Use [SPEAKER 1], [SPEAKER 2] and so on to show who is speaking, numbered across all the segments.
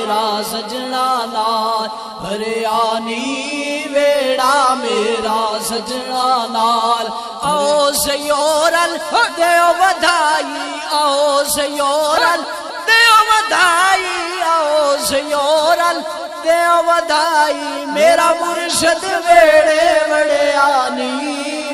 [SPEAKER 1] میرا سجنا نال بھریانی ویڑا میرا سجنا نال آؤ سیورل دیو بدھائی آؤ سیورل دیو بدھائی آؤ سیورل دیو بدھائی میرا مرشد ویڑے وڑیانی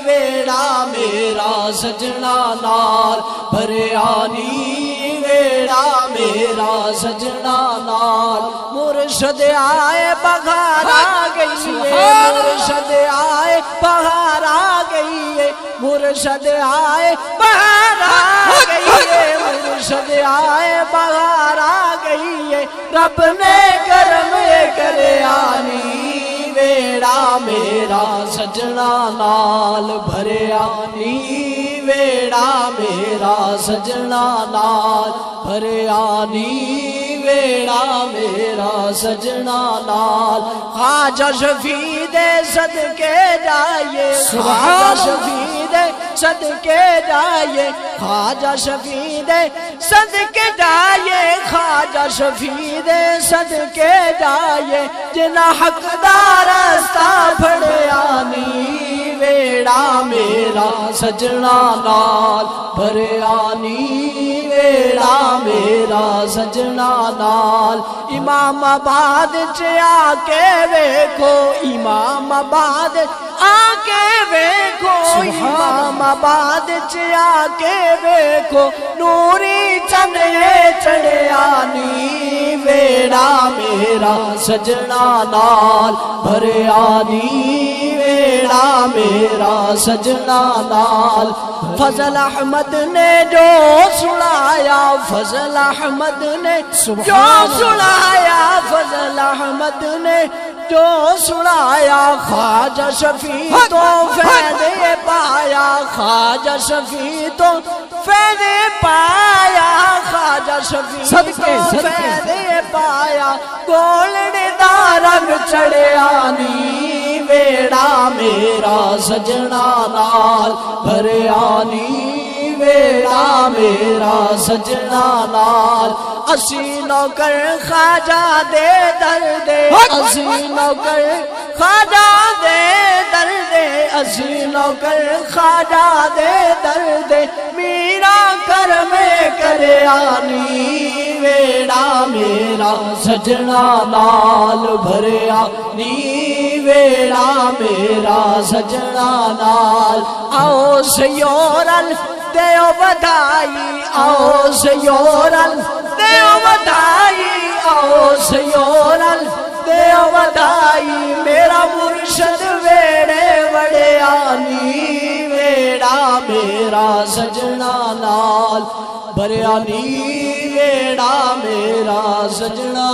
[SPEAKER 1] ویڑا میرا سجنا نال بھریانی ویڑا میرا سجنا نال مرشد آئے بہار آ گئی ہے مرشد آئے بہار آ گئی ہے مرشد آئے بہار آ گئی ہے مرشد آئے بہار آ گئی ہے رب نے کرم کرے آنی ویڑا میرا سجنا نال بھریانی ویڑا میرا سجنا نال بھریانی ویڑا میرا سجنا نال خواجہ شفیع دے صدقے جائیے خواجہ شفیع دے صدقے جائیے خواجہ شفیع دے صدقے جائیے خواجہ شفیع دے صدقے جائیے جنا حقدار رستہ بھریانی ویڑا میرا سجنا نال بھریانی ویڑا میرا سجنا نال امام آباد چ آ کے ویکھو امام آباد آ کے ویکھو امام آباد چ آ کے ویکھو نوری چندے چڑھیانی ویڑا میرا سجنا نال بھریانی ویڑا میرا سجنا نال فضل احمد نے جو سنایا فضل احمد نے جو سنایا فضل احمد نے جو سنایا خواجہ شفیع تو فیض پایا خواجہ شفیع تو فیض پایا خواجہ شفیع تو فیض پایا گولڈ دا رنگ چڑھیانی ویڑا میرا سجنا نال بھریانی ویڑا میرا سجنا نال اسی نوکر خواجہ دے درد اسی نوکر خواجہ دے درد اسی نوکر خواجہ دے درد میرا کرم کریانی ویڑا میرا سجنا نال بھریانی ویڑا میرا سجنا نال آؤ سیورل دیو بدھائی آؤ سیورل دیو بدھائی آؤ سیورل دیو بدھائی میرا مرشد ویڑے وڑیانی ویڑا میرا سجنا نال بھریانی ویڑا میرا سجنا